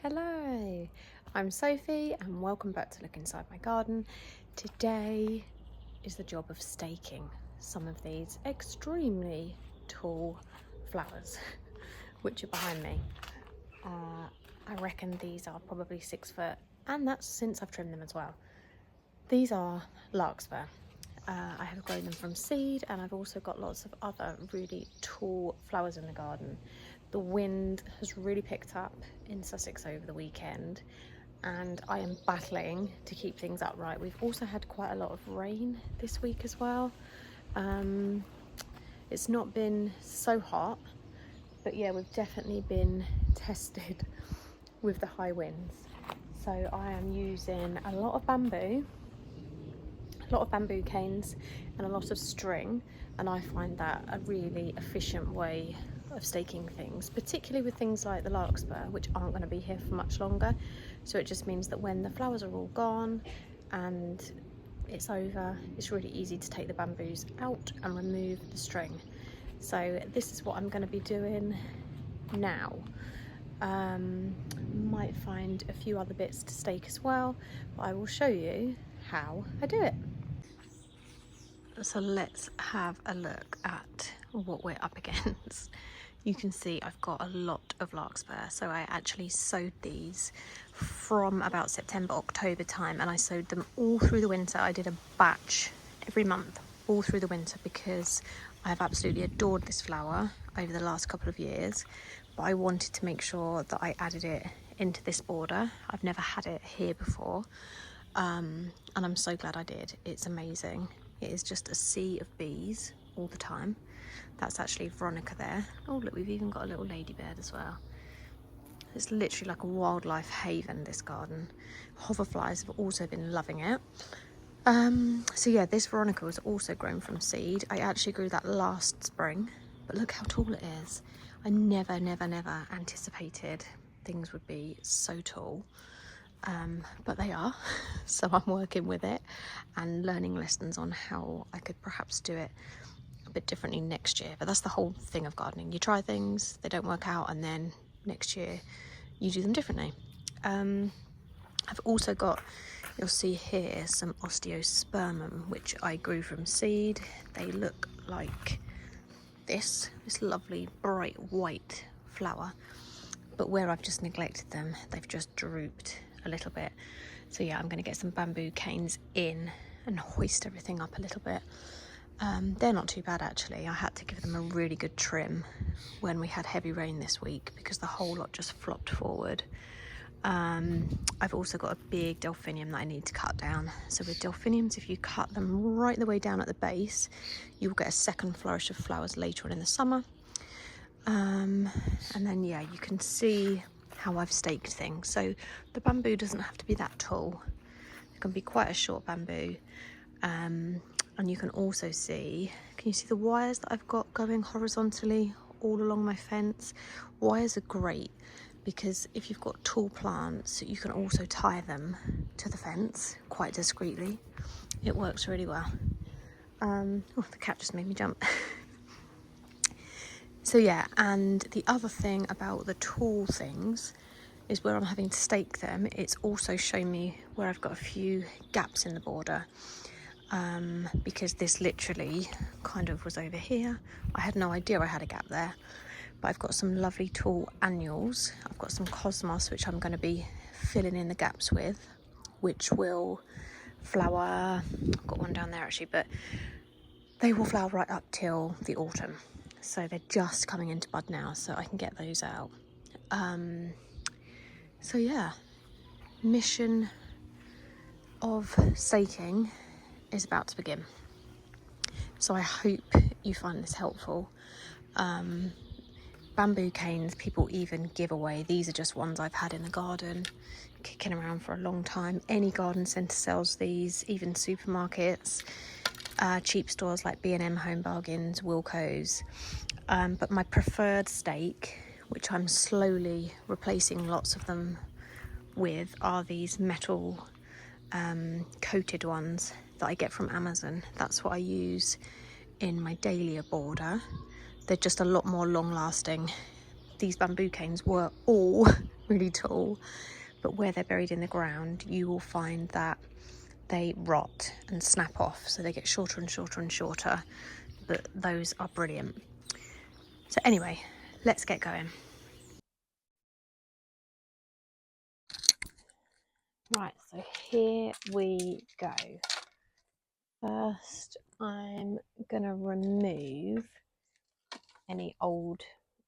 Hello, I'm Sophie and welcome back to Look Inside My Garden. Today is the job of staking some of these extremely tall flowers which are behind me. I reckon these are probably 6 foot, and that's since I've trimmed them as well. These are Larkspur. I have grown them from seed, and I've also got lots of other really tall flowers in the garden. The wind has really picked up in Sussex over the weekend, and I am battling to keep things upright. We've also had quite a lot of rain this week as well. It's not been so hot, but yeah, we've definitely been tested with the high winds. So I am using a lot of bamboo canes and a lot of string, and I find that a really efficient way of staking things, particularly with things like the larkspur, which aren't going to be here for much longer. So it just means that when the flowers are all gone and it's over, it's really easy to take the bamboos out and remove the string. So this is what I'm going to be doing now. Might find a few other bits to stake as well, but I will show you how I do it. So let's have a look at what we're up against. You can see I've got a lot of larkspur. So I actually sowed these from about September, October time, and I sowed them all through the winter. I did a batch every month all through the winter because I have absolutely adored this flower over the last couple of years, but I wanted to make sure that I added it into this border. I've never had it here before, and I'm so glad I did. It's amazing. It is just a sea of bees all the time. That's actually Veronica there. Oh look, we've even got a little ladybird as well. It's literally like a wildlife haven, this garden. Hoverflies have also been loving it. So yeah, this Veronica was also grown from seed. I actually grew that last spring, but look how tall it is. I never anticipated things would be so tall. But they are, so I'm working with it and learning lessons on how I could perhaps do it a bit differently next year. But that's the whole thing of gardening. You try things, they don't work out, and then next year you do them differently. I've also got, you'll see here, some osteospermum, which I grew from seed. They look like this lovely bright white flower, but where I've just neglected them, they've just drooped a little bit. So yeah, I'm going to get some bamboo canes in and hoist everything up a little bit. They're not too bad actually. I had to give them a really good trim when we had heavy rain this week because the whole lot just flopped forward. I've also got a big delphinium that I need to cut down. So with delphiniums, if you cut them right the way down at the base, you'll get a second flourish of flowers later on in the summer. And then yeah, you can see how I've staked things. So the bamboo doesn't have to be that tall. It can be quite a short bamboo. And you can also see, can you see the wires that I've got going horizontally all along my fence? Wires are great because if you've got tall plants, you can also tie them to the fence quite discreetly. It works really well. Oh, the cat just made me jump. So yeah, and the other thing about the tall things is where I'm having to stake them, it's also shown me where I've got a few gaps in the border, because this literally kind of was over here. I had no idea I had a gap there, but I've got some lovely tall annuals. I've got some cosmos, which I'm going to be filling in the gaps with, which will flower. I've got one down there actually, but they will flower right up till the autumn. So they're just coming into bud now, so I can get those out. So yeah, mission of staking is about to begin. So I hope you find this helpful. Bamboo canes people even give away. These are just ones I've had in the garden, kicking around for a long time. Any garden centre sells these, even supermarkets. Cheap stores like B&M Home Bargains, Wilko's. But my preferred stake, which I'm slowly replacing lots of them with, are these metal coated ones that I get from Amazon. That's what I use in my dahlia border. They're just a lot more long lasting, these bamboo canes were all really tall, but where they're buried in the ground, you will find that they rot and snap off, so they get shorter and shorter and shorter, but those are brilliant. So anyway, let's get going. Right, so here we go. First, I'm gonna remove any old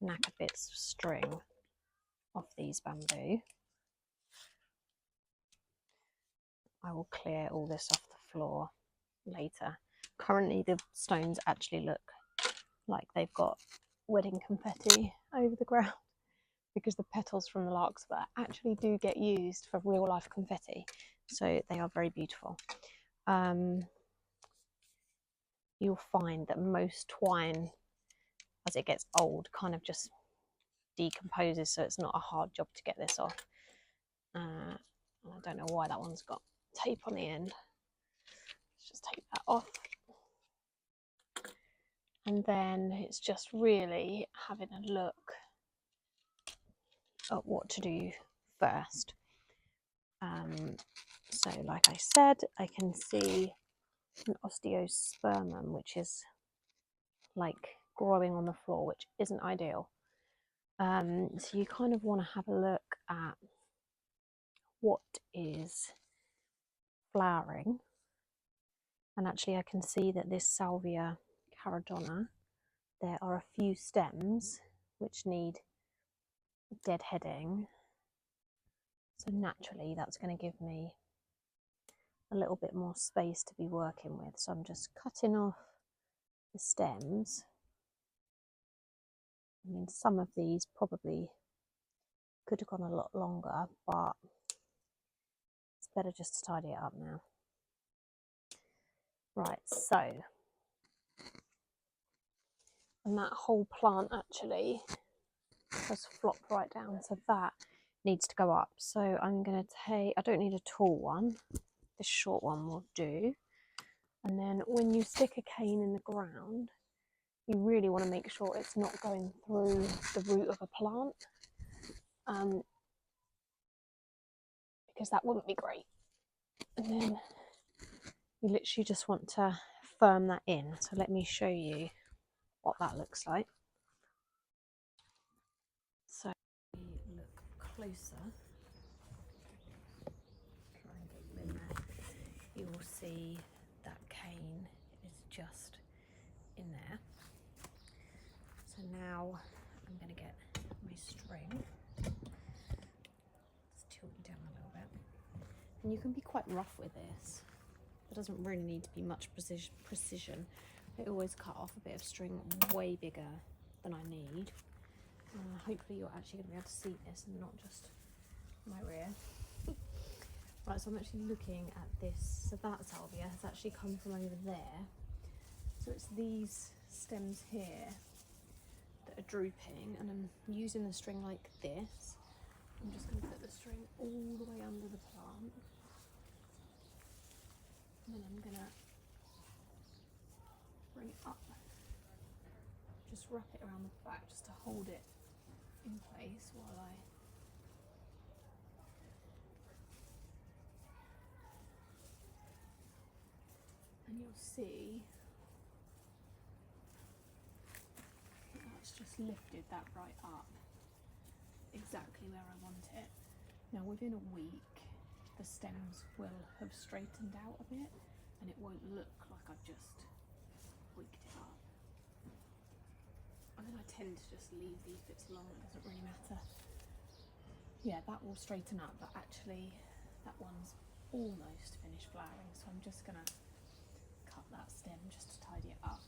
knackered bits of string off these bamboo. I will clear all this off the floor later. Currently the stones actually look like they've got wedding confetti over the ground because the petals from the larkspur actually do get used for real life confetti, so they are very beautiful. You'll find that most twine, as it gets old, kind of just decomposes, so it's not a hard job to get this off. I don't know why that one's got tape on the end. Let's just take that off. And then it's just really having a look at what to do first. So like I said, I can see an osteospermum, which is like growing on the floor, which isn't ideal. So you kind of want to have a look at what is flowering. And actually I can see that this Salvia caradonna, there are a few stems which need deadheading. So naturally that's going to give me a little bit more space to be working with. So I'm just cutting off the stems. I mean, some of these probably could have gone a lot longer, but it's better just to tidy it up now. Right, so, and that whole plant actually has flopped right down, so that needs to go up. So I'm going to take, I don't need a tall one, this short one will do. And then when you stick a cane in the ground, you really want to make sure it's not going through the root of a plant, because that wouldn't be great. And then you literally just want to firm that in. So let me show you what that looks like. So we look closer, try and get in there, you will see that cane is just in there. So now I'm going to get my string, just tilt you down a little bit, and you can be quite rough with this. There doesn't really need to be much precision. I always cut off a bit of string way bigger than I need. Hopefully you're actually going to be able to see this and not just my rear. Right, so I'm actually looking at this. So that salvia has actually come from over there. So it's these stems here that are drooping, and I'm using the string like this. I'm just going to put the string all the way under the plant. And then I'm going to bring it up, just wrap it around the back just to hold it in place while and you'll see that's just lifted that right up exactly where I want it. Now within a week the stems will have straightened out a bit and it won't look like I've just wigged it up. I mean, I tend to just leave these bits alone, it doesn't really matter. Yeah, that will straighten up, but actually that one's almost finished flowering, so I'm just gonna cut that stem just to tidy it up.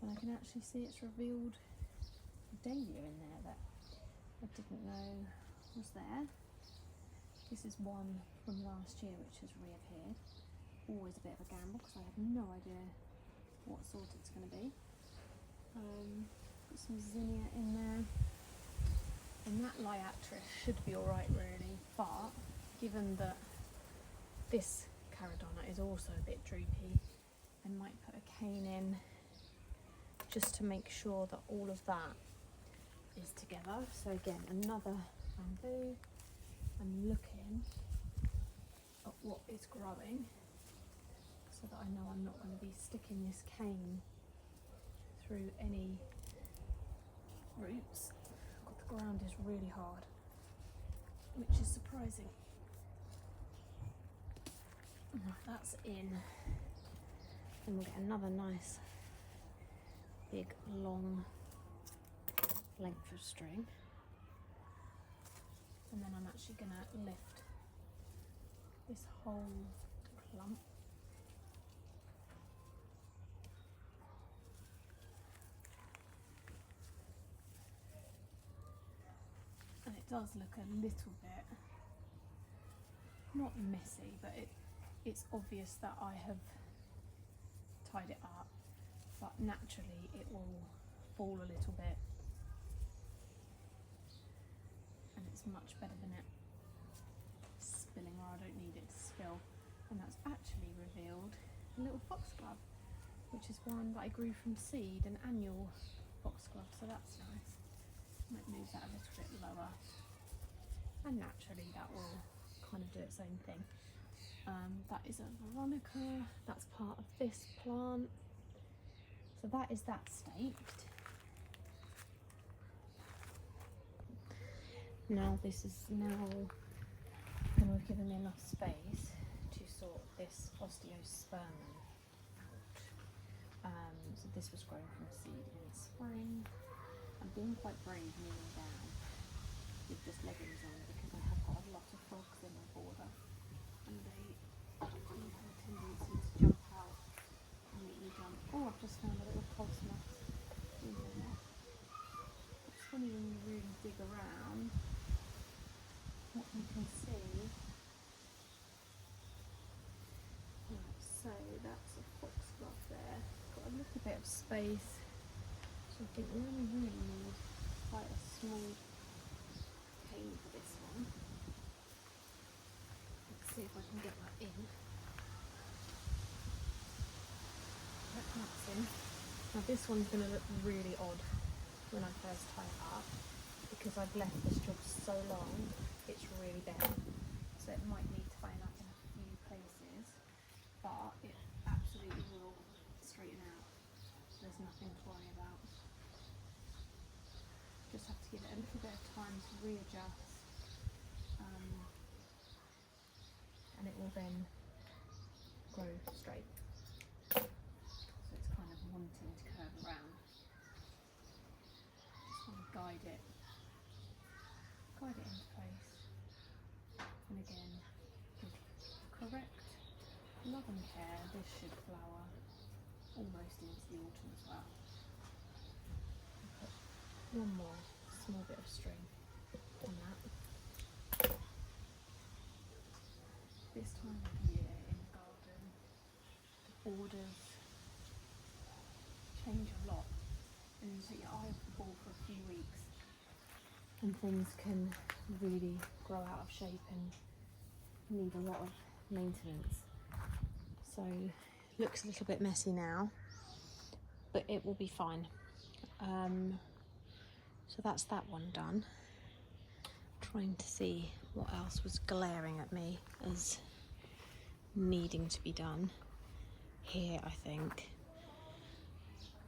And I can actually see it's revealed a dahlia in there that I didn't know was there. This is one from last year which has reappeared. Always a bit of a gamble because I have no idea what sort it's going to be. Got some zinnia in there, and that liatris should be alright really, but given that this caradonna is also a bit droopy, I might put a cane in just to make sure that all of that is together. So again, another bamboo. I'm looking at what is growing so that I know I'm not going to be sticking this cane through any roots. God, the ground is really hard, which is surprising. Right, that's in. Then we'll get another nice big long length of string, and then I'm actually going to lift this whole clump and it does look a little bit not messy, but it's obvious that I have tied it up, but naturally it will fall a little bit, and it's much better than it spilling where I don't need it to spill. And that's actually revealed a little foxglove, which is one that I grew from seed, an annual foxglove, so that's nice. Might move that a little bit lower, and naturally that will kind of do its own thing. That is a veronica, that's part of this plant. So that is that staked. Now this is now going to have given me enough space to sort this osteospermum out. So this was grown from seed in the spring. I'm being quite brave kneeling down with just leggings on because I have got a lot of frogs in my border, and they do have a tendency to jump out and make me jump. Oh, I've just found a little cosmos in there. It's funny when you really dig around what you can see. Right, so that's a foxglove there. Got a little bit of space, so I think we only really need quite a small cane for this one. Let's see if I can get that in. That's in. Now this one's going to look really odd when I first tie it up, because I've left this job so long, it's really bare. So it might need tying up in a few places, but it absolutely will straighten out. There's nothing to worry about. Just have to give it a little bit of time to readjust, and it will then grow straight. So it's kind of wanting to curve around. Just want to guide it into place, and again, with correct love and care, this should flower almost into the autumn as well. I'll put one more small bit of string on that. This time of year in the garden, the borders change a lot, and you take your eye off the ball for a few weeks and things can really grow out of shape and need a lot of maintenance. So looks a little bit messy now, but it will be fine. So that's that one done. Trying to see what else was glaring at me as needing to be done here, I think.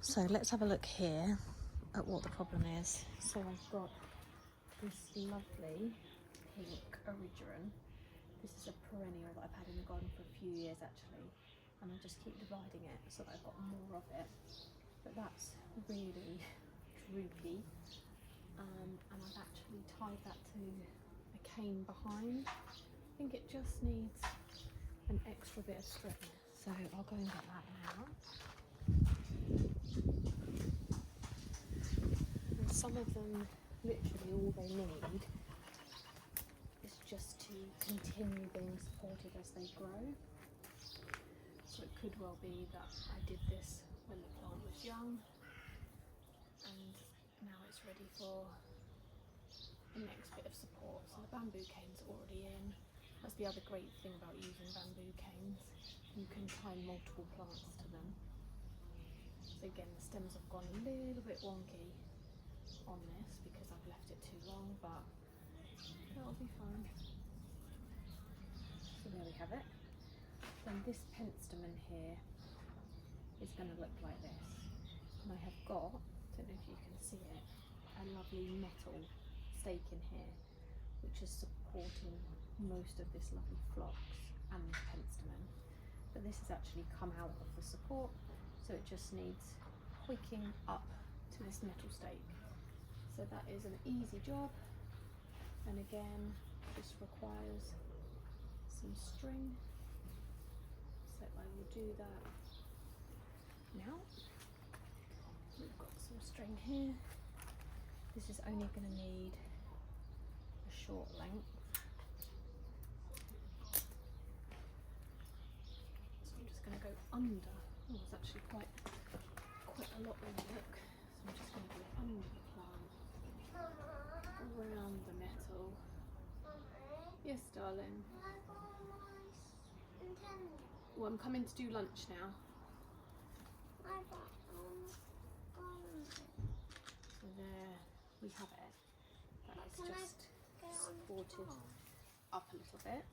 So let's have a look here at what the problem is. So I've got this lovely pink erigeron. This is a perennial that I've had in the garden for a few years actually, and I just keep dividing it so that I've got more of it. But that's really droopy, and I've actually tied that to a cane behind. I think it just needs an extra bit of string, so I'll go and get that now. And some of them, literally all they need is just to continue being supported as they grow. So it could well be that I did this when the plant was young, and now it's ready for the next bit of support. So the bamboo cane's already in. That's the other great thing about using bamboo canes. You can tie multiple plants to them. So again, the stems have gone a little bit wonky, on this because I've left it too long, but it'll be fine. So there we have it. Then this penstemon here is going to look like this. And I have got, don't know if you can see it, a lovely metal stake in here, which is supporting most of this lovely phlox and the penstemon. But this has actually come out of the support, so it just needs hooking up to this metal stake. So that is an easy job, and again just requires some string. So I will do that now. We've got some string here. This is only going to need a short length. So I'm just going to go under. Oh, it's actually quite a lot in the look. So I'm just going to go under the plant, around the metal. Yes, darling. Well, I'm coming to do lunch now. So there we have it. That is just supported up a little bit.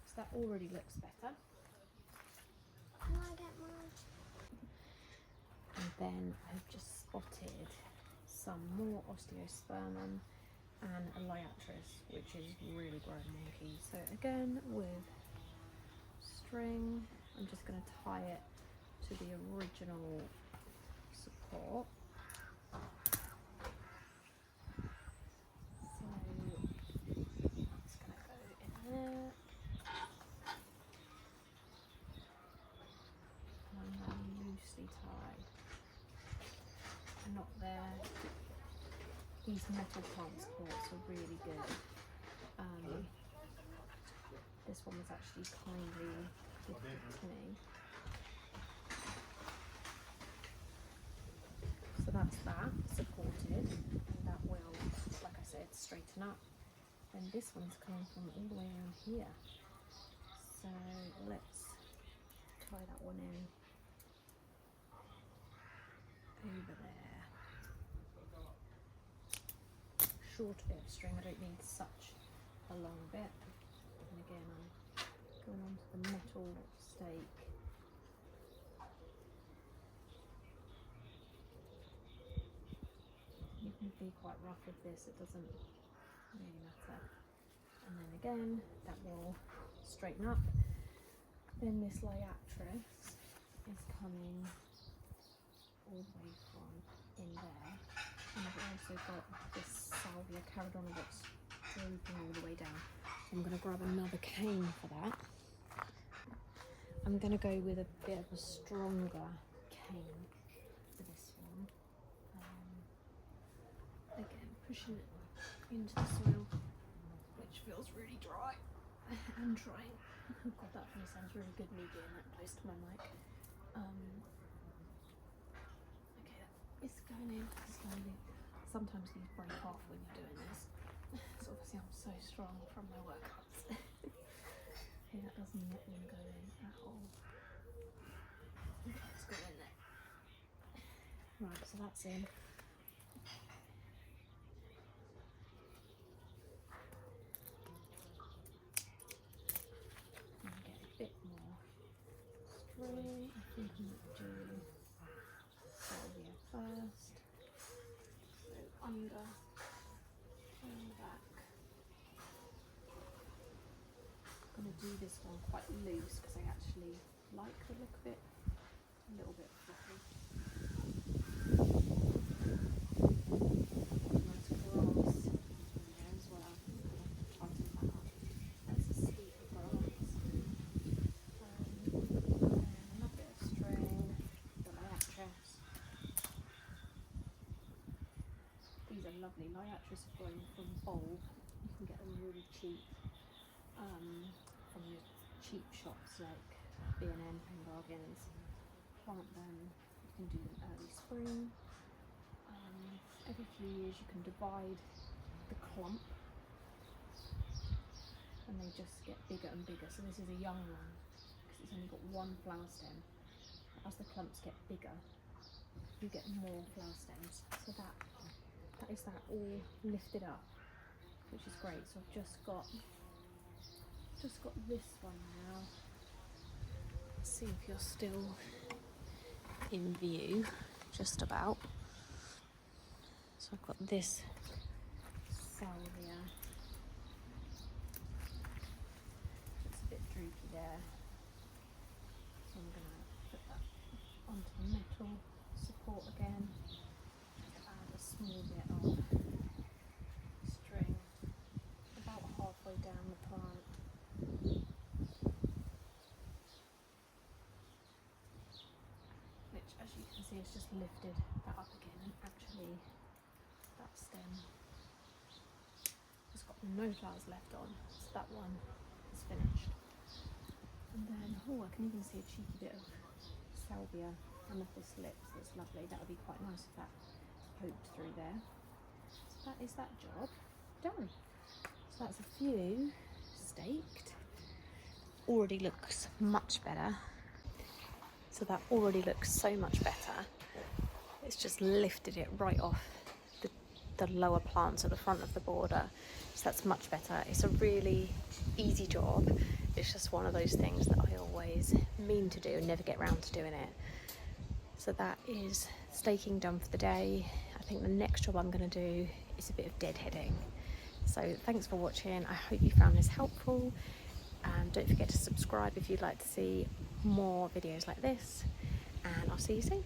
So that already looks better. Can I get mine? And then I've just spotted some more osteospermum and a liatris, which is really growing wonky. So again, with string, I'm just going to tie it to the original support. So it's going to go in there. And I'm now loosely tied. And not there. These metal plant supports are really good. This one was actually kindly gifted to me. So that's that supported, and that will, like I said, straighten up. And this one's coming from all the way around here. So let's tie that one in over there. Short bit of string, I don't need such a long bit. And again, I'm going onto the metal stake. You can be quite rough with this, it doesn't really matter. And then again, that will straighten up. Then this liatris is coming all the way from in there. And I've also got this salvia caradonovox drooping all the way down. I'm going to grab another cane for that. I'm going to go with a bit of a stronger cane for this one. Again, pushing it into the soil, which feels really dry and drying. Oh god, that really sounds really good, me being that close to my mic. Okay, it's going in slowly. Sometimes these break off when you're doing this. So obviously I'm so strong from my workouts. Okay, that does not want to go in at all. Okay, let's go in there. Right, so that's in. And get a bit more string. I think I'm going to do salvia first. So under and back. I'm going to do this one quite loose because I actually like the look of it. A little bit fluffy. Nice grass in there as well. Tighten that up. That's a steep grass. And a bit of string, the liatris. These are lovely. Liatris are grown from bulb. You can get them really cheap from your cheap shops like B&M and Bargains. Plant them. You can do them early spring. Every few years you can divide the clump, and they just get bigger and bigger. So this is a young one because it's only got one flower stem. As the clumps get bigger, you get more flower stems. So that that is that all lifted up, which is great. So I've just got this one now. Let's see if you're still in view, just about. So I've got this salvia. It's a bit droopy there. So I'm going to put that onto the metal support again. Just add a small bit of string about halfway down the plant. Which, as you can see, has just lifted that up again, and actually that stem has got no flowers left on, so that one is finished. And then, oh, I can even see a cheeky bit of salvia amethyst lips. That's lovely. That would be quite nice if that poked through there. So that is that job done. So that's a few staked. Already looks much better. So that already looks so much better. It's just lifted it right off the lower plants at the front of the border. So that's much better. It's a really easy job. It's just one of those things that I always mean to do and never get round to doing it. So that is staking done for the day. I think the next job I'm going to do is a bit of deadheading. So thanks for watching. I hope you found this helpful. Don't forget to subscribe if you'd like to see more videos like this, and I'll see you soon.